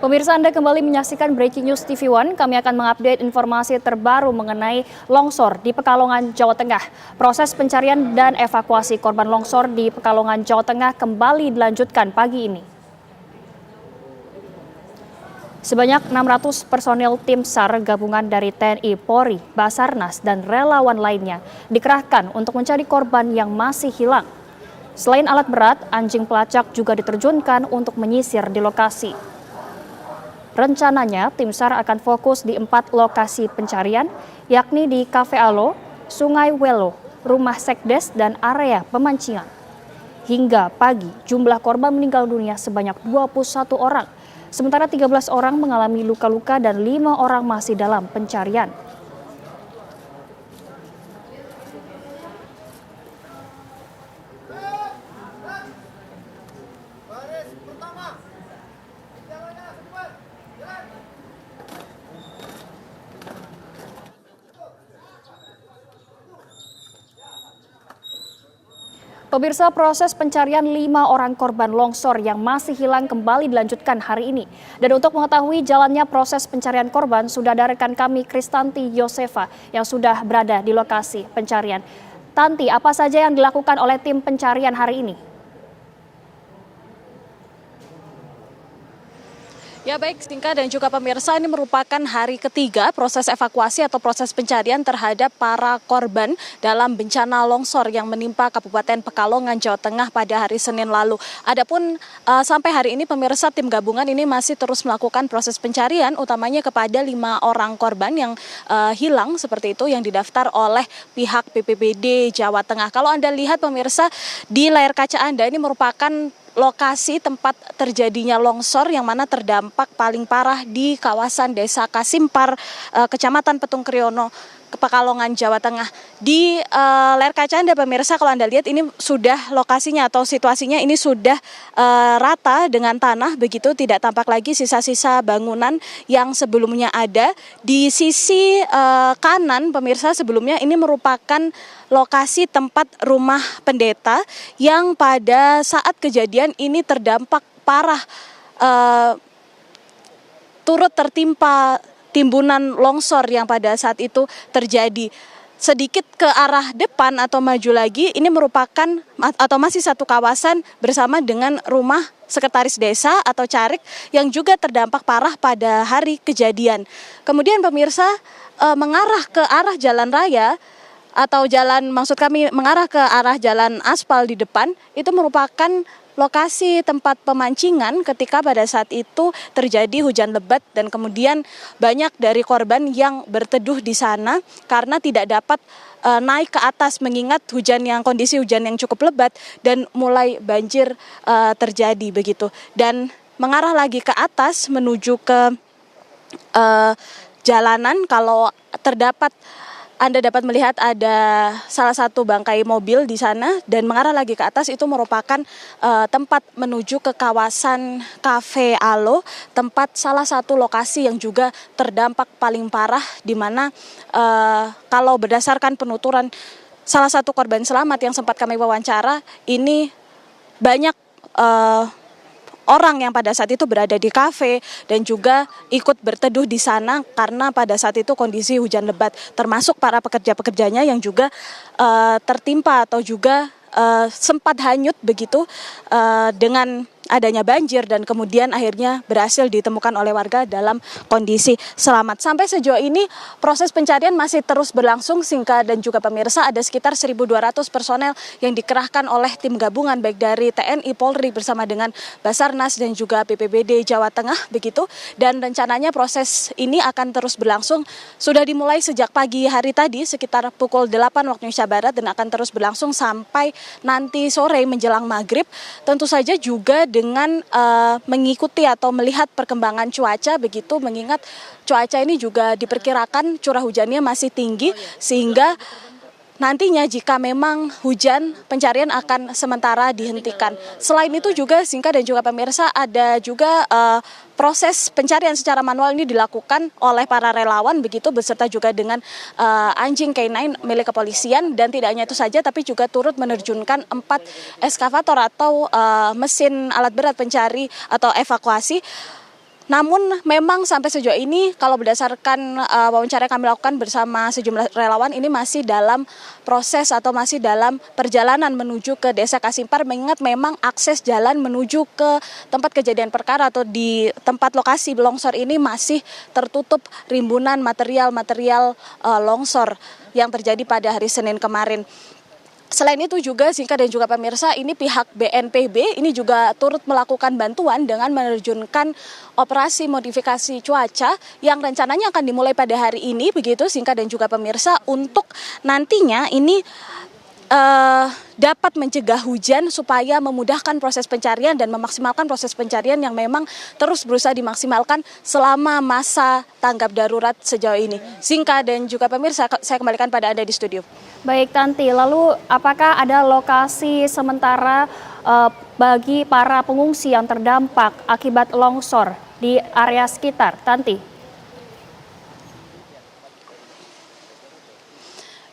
Pemirsa, Anda kembali menyaksikan Breaking News TV One. Kami akan mengupdate informasi terbaru mengenai longsor di Pekalongan, Jawa Tengah. Proses pencarian dan evakuasi korban longsor di Pekalongan, Jawa Tengah kembali dilanjutkan pagi ini. Sebanyak 600 personil tim SAR gabungan dari TNI, Polri, Basarnas, dan relawan lainnya dikerahkan untuk mencari korban yang masih hilang. Selain alat berat, anjing pelacak juga diterjunkan untuk menyisir di lokasi. Rencananya, tim SAR akan fokus di 4 lokasi pencarian, yakni di Cafe Alo, Sungai Welo, Rumah Sekdes, dan area pemancingan. Hingga pagi, jumlah korban meninggal dunia sebanyak 21 orang, sementara 13 orang mengalami luka-luka dan 5 orang masih dalam pencarian. Pemirsa, proses pencarian 5 orang korban longsor yang masih hilang kembali dilanjutkan hari ini. Dan untuk mengetahui jalannya proses pencarian korban, sudah ada rekan kami Kristanti Yosefa yang sudah berada di lokasi pencarian. Tanti, apa saja yang dilakukan oleh tim pencarian hari ini? Ya baik, Stingka dan juga pemirsa, ini merupakan hari ketiga proses evakuasi atau proses pencarian terhadap para korban dalam bencana longsor yang menimpa Kabupaten Pekalongan, Jawa Tengah pada hari Senin lalu. Adapun sampai hari ini pemirsa, tim gabungan ini masih terus melakukan proses pencarian utamanya kepada 5 orang korban yang hilang seperti itu yang didaftar oleh pihak BPBD Jawa Tengah. Kalau Anda lihat pemirsa di layar kaca Anda, ini merupakan lokasi tempat terjadinya longsor yang mana terdampak paling parah di kawasan Desa Kasimpar, Kecamatan Petung Kriono, Pekalongan, Jawa Tengah. Di layar kaca Anda pemirsa, kalau Anda lihat ini sudah lokasinya atau situasinya ini sudah rata dengan tanah, begitu tidak tampak lagi sisa-sisa bangunan yang sebelumnya ada. Di sisi kanan pemirsa, sebelumnya ini merupakan lokasi tempat rumah pendeta yang pada saat kejadian ini terdampak parah, turut tertimpa timbunan longsor yang pada saat itu terjadi. Sedikit ke arah depan atau maju lagi, ini merupakan atau masih satu kawasan bersama dengan rumah sekretaris desa atau carik yang juga terdampak parah pada hari kejadian. Kemudian pemirsa, mengarah ke arah jalan raya atau mengarah ke arah jalan aspal di depan, itu merupakan lokasi tempat pemancingan ketika pada saat itu terjadi hujan lebat dan kemudian banyak dari korban yang berteduh di sana karena tidak dapat naik ke atas mengingat kondisi hujan yang cukup lebat dan mulai banjir terjadi begitu. Dan mengarah lagi ke atas menuju ke jalanan, kalau Anda dapat melihat ada salah satu bangkai mobil di sana dan mengarah lagi ke atas itu merupakan tempat menuju ke kawasan Cafe Alo, tempat salah satu lokasi yang juga terdampak paling parah di mana kalau berdasarkan penuturan salah satu korban selamat yang sempat kami wawancara, ini banyak orang yang pada saat itu berada di kafe dan juga ikut berteduh di sana karena pada saat itu kondisi hujan lebat, termasuk para pekerja-pekerjanya yang juga tertimpa atau juga sempat hanyut begitu dengan adanya banjir dan kemudian akhirnya berhasil ditemukan oleh warga dalam kondisi selamat. Sampai sejauh ini proses pencarian masih terus berlangsung, Singka dan juga pemirsa. Ada sekitar 1.200 personel yang dikerahkan oleh tim gabungan baik dari TNI, Polri bersama dengan Basarnas dan juga BPBD Jawa Tengah begitu. Dan rencananya proses ini akan terus berlangsung. Sudah dimulai sejak pagi hari tadi sekitar pukul 8 waktu Indonesia Barat dan akan terus berlangsung sampai nanti sore menjelang maghrib. Tentu saja juga dengan mengikuti atau melihat perkembangan cuaca begitu, mengingat cuaca ini juga diperkirakan curah hujannya masih tinggi sehingga nantinya jika memang hujan, pencarian akan sementara dihentikan. Selain itu juga Singka dan juga pemirsa, ada juga proses pencarian secara manual ini dilakukan oleh para relawan begitu beserta juga dengan anjing K9 milik kepolisian, dan tidak hanya itu saja tapi juga turut menerjunkan 4 eskavator atau mesin alat berat pencari atau evakuasi Namun memang sampai sejauh ini kalau berdasarkan wawancara yang kami lakukan bersama sejumlah relawan, ini masih dalam proses atau masih dalam perjalanan menuju ke Desa Kasimpar, mengingat memang akses jalan menuju ke tempat kejadian perkara atau di tempat lokasi longsor ini masih tertutup rimbunan material-material longsor yang terjadi pada hari Senin kemarin. Selain itu juga Zinka dan juga pemirsa, ini pihak BNPB ini juga turut melakukan bantuan dengan menerjunkan operasi modifikasi cuaca yang rencananya akan dimulai pada hari ini, begitu Zinka dan juga pemirsa, untuk nantinya ini dapat mencegah hujan supaya memudahkan proses pencarian dan memaksimalkan proses pencarian yang memang terus berusaha dimaksimalkan selama masa tanggap darurat sejauh ini. Zinka dan juga pemirsa, saya kembalikan pada Anda di studio. Baik Tanti, lalu apakah ada lokasi sementara bagi para pengungsi yang terdampak akibat longsor di area sekitar, Tanti?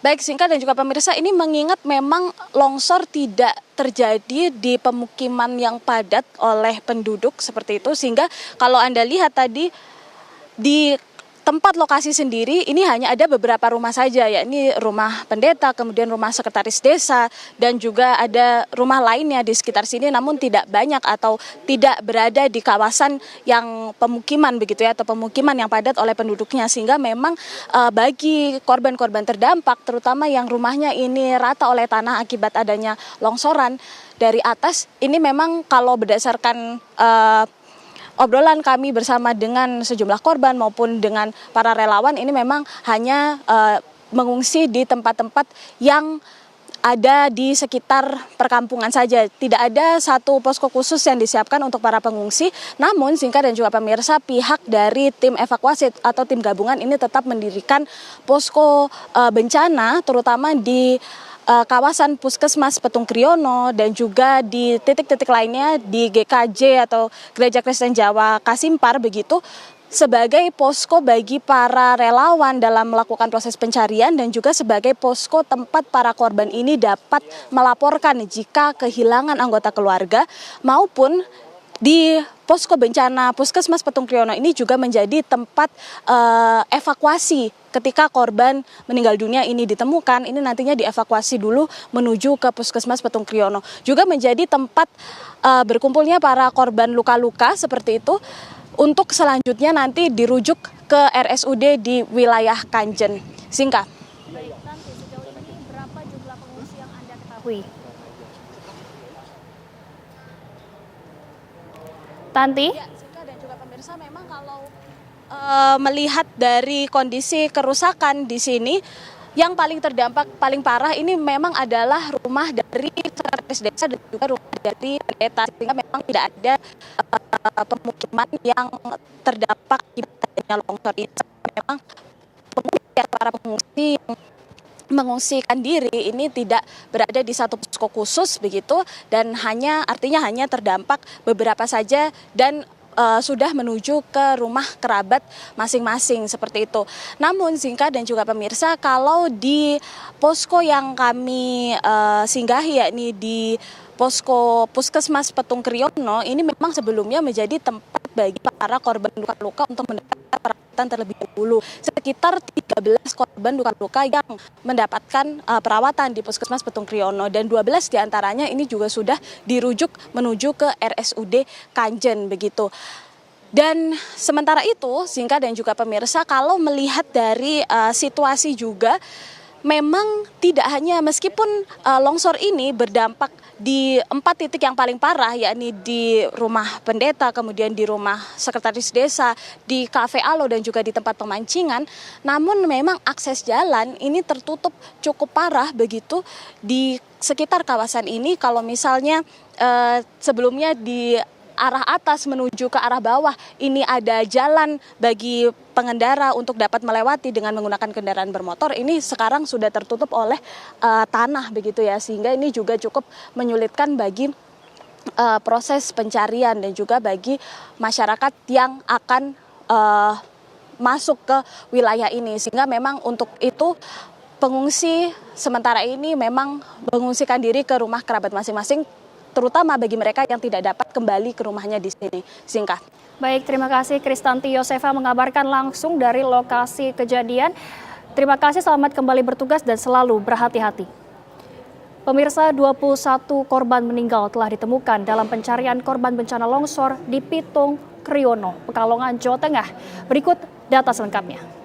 Baik Zinka dan juga pemirsa, ini mengingat memang longsor tidak terjadi di pemukiman yang padat oleh penduduk seperti itu, sehingga kalau Anda lihat tadi di tempat lokasi sendiri ini hanya ada beberapa rumah saja, yakni rumah pendeta, kemudian rumah sekretaris desa, dan juga ada rumah lainnya di sekitar sini, namun tidak banyak atau tidak berada di kawasan yang pemukiman begitu ya, atau pemukiman yang padat oleh penduduknya, sehingga memang bagi korban-korban terdampak, terutama yang rumahnya ini rata oleh tanah akibat adanya longsoran dari atas, ini memang kalau berdasarkan obrolan kami bersama dengan sejumlah korban maupun dengan para relawan, ini memang hanya mengungsi di tempat-tempat yang ada di sekitar perkampungan saja. Tidak ada satu posko khusus yang disiapkan untuk para pengungsi. Namun Zinka dan juga pemirsa, pihak dari tim evakuasi atau tim gabungan ini tetap mendirikan posko bencana, terutama di kawasan Puskesmas Petung Kriono dan juga di titik-titik lainnya di GKJ atau Gereja Kristen Jawa Kasimpar begitu, sebagai posko bagi para relawan dalam melakukan proses pencarian dan juga sebagai posko tempat para korban ini dapat melaporkan jika kehilangan anggota keluarga, maupun di posko bencana Puskesmas Petung Kriono ini juga menjadi tempat evakuasi ketika korban meninggal dunia ini ditemukan. Ini nantinya dievakuasi dulu menuju ke Puskesmas Petung Kriono. Juga menjadi tempat berkumpulnya para korban luka-luka seperti itu, untuk selanjutnya nanti dirujuk ke RSUD di wilayah Kanjen. Zinka. Baik, Tanti, sejauh ini berapa jumlah pengungsi yang Anda ketahui? Tanti? Ya, Zinka dan juga pemirsa, memang kalau melihat dari kondisi kerusakan di sini, yang paling terdampak paling parah ini memang adalah rumah dari sekretaris desa dan juga rumah dari pendeta, sehingga memang tidak ada pemukiman yang terdampak akibatnya longsor ini. Memang para pengungsi mengungsikan diri ini tidak berada di satu posko khusus begitu, dan artinya hanya terdampak beberapa saja dan sudah menuju ke rumah kerabat masing-masing seperti itu. Namun Zinka dan juga pemirsa, kalau di posko yang kami singgahi, yakni di posko Puskesmas Petung Kriono, ini memang sebelumnya menjadi tempat bagi para korban luka-luka untuk mendapatkan perawatan terlebih dahulu. Sekitar 13 korban luka-luka yang mendapatkan perawatan di Puskesmas Petung Kriono, dan 12 diantaranya ini juga sudah dirujuk menuju ke RSUD Kanjen begitu. Dan sementara itu, Zinka dan juga pemirsa, kalau melihat dari situasi juga, memang tidak hanya meskipun longsor ini berdampak di 4 titik yang paling parah, yakni di rumah pendeta, kemudian di rumah sekretaris desa, di Cafe Alo dan juga di tempat pemancingan, namun memang akses jalan ini tertutup cukup parah begitu di sekitar kawasan ini. Kalau misalnya sebelumnya di arah atas menuju ke arah bawah ini ada jalan bagi pengendara untuk dapat melewati dengan menggunakan kendaraan bermotor, ini sekarang sudah tertutup oleh tanah begitu ya, sehingga ini juga cukup menyulitkan bagi proses pencarian dan juga bagi masyarakat yang akan masuk ke wilayah ini, sehingga memang untuk itu pengungsi sementara ini memang mengungsikan diri ke rumah kerabat masing-masing terutama bagi mereka yang tidak dapat kembali ke rumahnya di sini. Singkat. Baik, terima kasih Kristanti Yosefa mengabarkan langsung dari lokasi kejadian. Terima kasih, selamat kembali bertugas dan selalu berhati-hati. Pemirsa, 21 korban meninggal telah ditemukan dalam pencarian korban bencana longsor di Pitung, Kriono, Pekalongan, Jawa Tengah. Berikut data selengkapnya.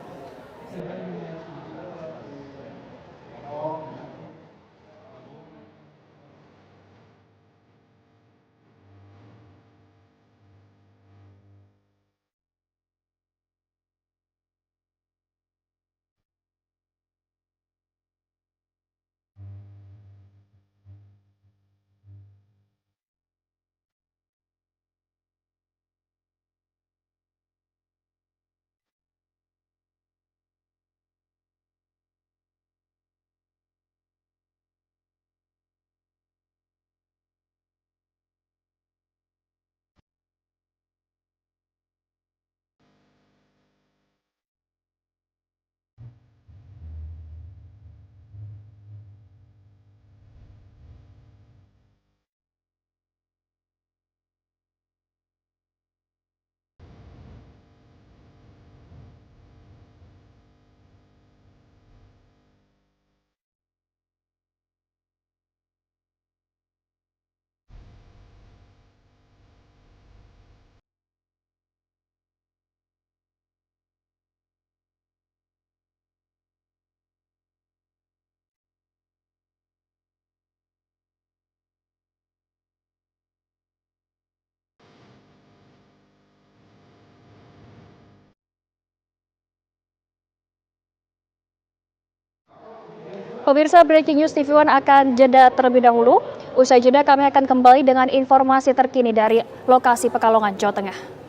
Pemirsa, Breaking News TV One akan jeda terlebih dahulu. Usai jeda kami akan kembali dengan informasi terkini dari lokasi Pekalongan, Jawa Tengah.